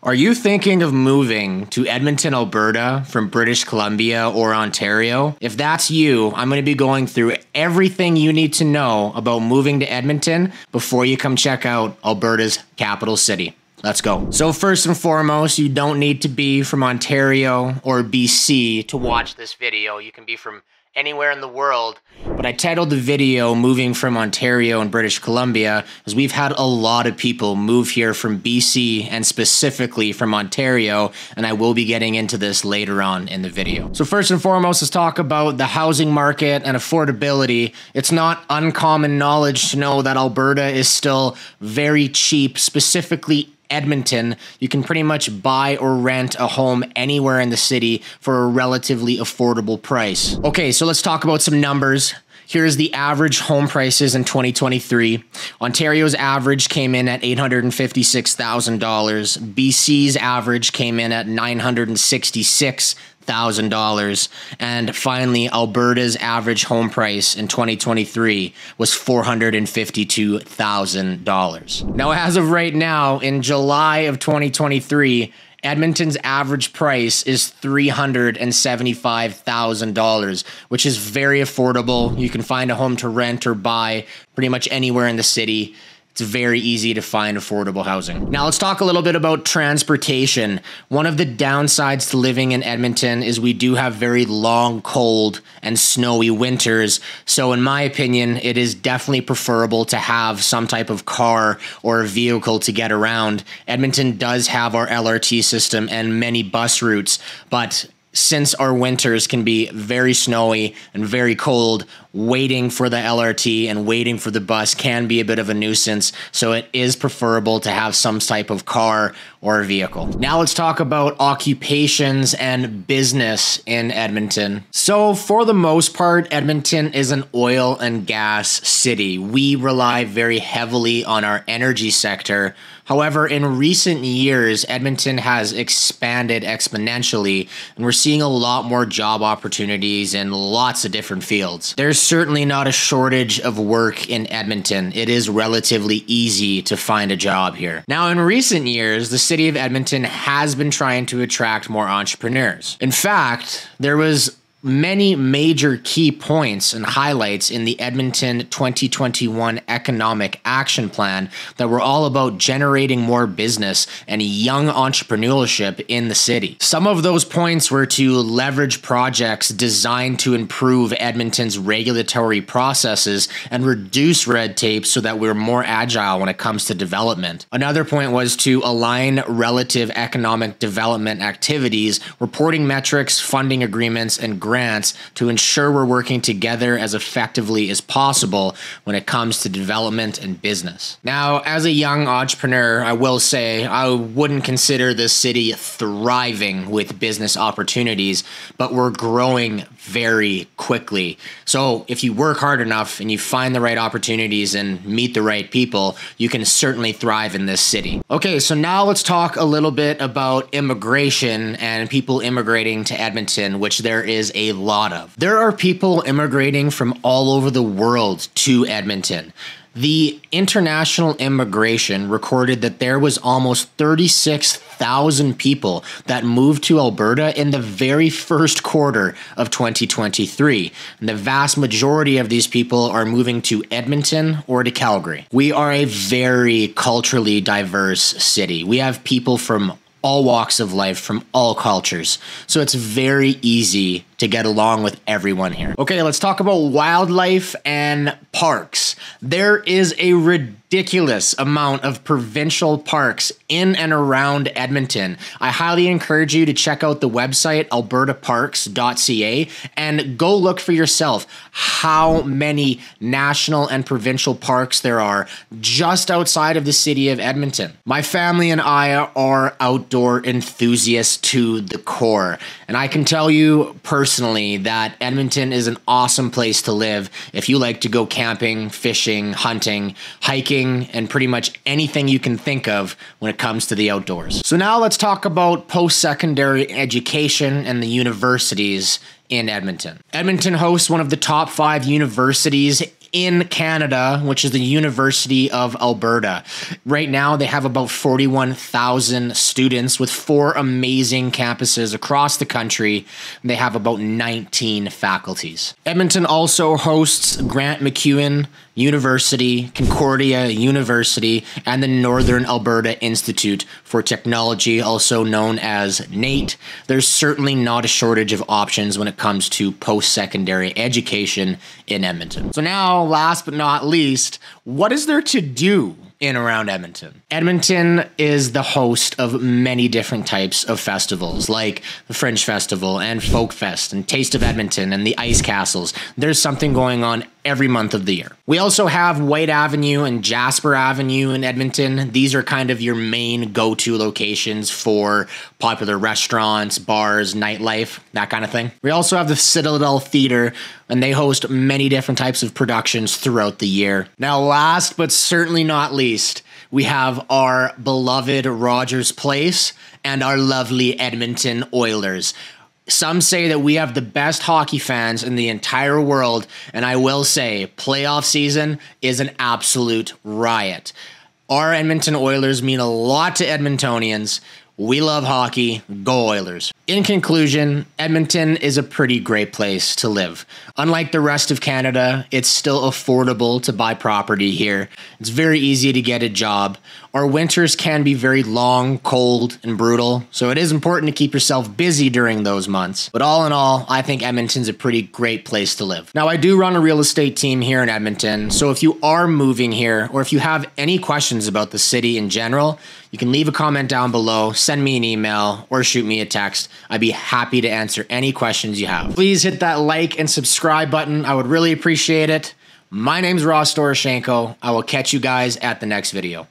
Are you thinking of moving to Edmonton, Alberta from British Columbia or Ontario? If that's you, I'm going to be going through everything you need to know about moving to Edmonton before you come check out Alberta's capital city. Let's go. So first and foremost, you don't need to be from Ontario or BC to watch this video. You can be from anywhere in the world, but I titled the video Moving from Ontario and British Columbia as we've had a lot of people move here from BC and specifically from Ontario, and I will be getting into this later on in the video. So first and foremost, let's talk about the housing market and affordability. It's not uncommon knowledge to know that Alberta is still very cheap, specifically Edmonton. You can pretty much buy or rent a home anywhere in the city for a relatively affordable price. Okay, so let's talk about some numbers. Here's the average home prices in 2023. Ontario's average came in at $856,000. BC's average came in at $966,000. And finally, Alberta's average home price in 2023 was $452,000. Now, as of right now, in July of 2023, Edmonton's average price is $375,000, which is very affordable. You can find a home to rent or buy pretty much anywhere in the city. It's very easy to find affordable housing. Now let's talk a little bit about transportation. One of the downsides to living in Edmonton is we do have very long, cold, and snowy winters. So in my opinion, it is definitely preferable to have some type of car or a vehicle to get around. Edmonton does have our LRT system and many bus routes, but since our winters can be very snowy and very cold, waiting for the LRT and waiting for the bus can be a bit of a nuisance, so it is preferable to have some type of car or a vehicle. Now let's talk about occupations and business in Edmonton. So for the most part, Edmonton is an oil and gas city. We rely very heavily on our energy sector. However, in recent years, Edmonton has expanded exponentially, and we're seeing a lot more job opportunities in lots of different fields. There's certainly not a shortage of work in Edmonton. It is relatively easy to find a job here. Now, in recent years, the city of Edmonton has been trying to attract more entrepreneurs. In fact, there was many major key points and highlights in the Edmonton 2021 Economic Action Plan that were all about generating more business and young entrepreneurship in the city. Some of those points were to leverage projects designed to improve Edmonton's regulatory processes and reduce red tape so that we're more agile when it comes to development. Another point was to align relative economic development activities, reporting metrics, funding agreements, and grants to ensure we're working together as effectively as possible when it comes to development and business. Now, as a young entrepreneur, I will say I wouldn't consider this city thriving with business opportunities, but we're growing very quickly. So if you work hard enough and you find the right opportunities and meet the right people, you can certainly thrive in this city. Okay, so now let's talk a little bit about immigration and people immigrating to Edmonton, which there is a lot of. There are people immigrating from all over the world to Edmonton. The international immigration recorded that there was almost 36,000 people that moved to Alberta in the very first quarter of 2023. And the vast majority of these people are moving to Edmonton or to Calgary. We are a very culturally diverse city. We have people from all walks of life, from all cultures. So it's very easy to get along with everyone here. Okay, let's talk about wildlife and parks. There is a ridiculous amount of provincial parks in and around Edmonton. I highly encourage you to check out the website albertaparks.ca and go look for yourself how many national and provincial parks there are just outside of the city of Edmonton. My family and I are outdoor enthusiasts to the core, and I can tell you personally that Edmonton is an awesome place to live if you like to go camping, fishing, hunting, hiking, and pretty much anything you can think of when it comes to the outdoors. So now let's talk about post-secondary education and the universities in Edmonton. Edmonton hosts one of the top 5 universities in Canada, which is the University of Alberta. Right now, they have about 41,000 students with 4 amazing campuses across the country. They have about 19 faculties. Edmonton also hosts Grant MacEwan University, Concordia University, and the Northern Alberta Institute for Technology, also known as NATE. There's certainly not a shortage of options when it comes to post-secondary education in Edmonton. So now, last but not least, what is there to do in around Edmonton? Edmonton is the host of many different types of festivals, like the Fringe Festival and Folk Fest and Taste of Edmonton and the Ice Castles. There's something going on every month of the year. We also have White Avenue and Jasper Avenue in Edmonton. These are kind of your main go-to locations for popular restaurants, bars, nightlife, that kind of thing. We also have the Citadel Theatre, and they host many different types of productions throughout the year. Now, last but certainly not least, we have our beloved Rogers Place and our lovely Edmonton Oilers. Some say that we have the best hockey fans in the entire world, and I will say playoff season is an absolute riot. Our Edmonton Oilers mean a lot to Edmontonians. We love hockey. Go Oilers. In conclusion, Edmonton is a pretty great place to live. Unlike the rest of Canada, it's still affordable to buy property here. It's very easy to get a job. Our winters can be very long, cold, and brutal, so it is important to keep yourself busy during those months. But all in all, I think Edmonton's a pretty great place to live. Now, I do run a real estate team here in Edmonton, so if you are moving here, or if you have any questions about the city in general, you can leave a comment down below, send me an email, or shoot me a text. I'd be happy to answer any questions you have. Please hit that like and subscribe button. I would really appreciate it. My name's Ross Doroshenko. I will catch you guys at the next video.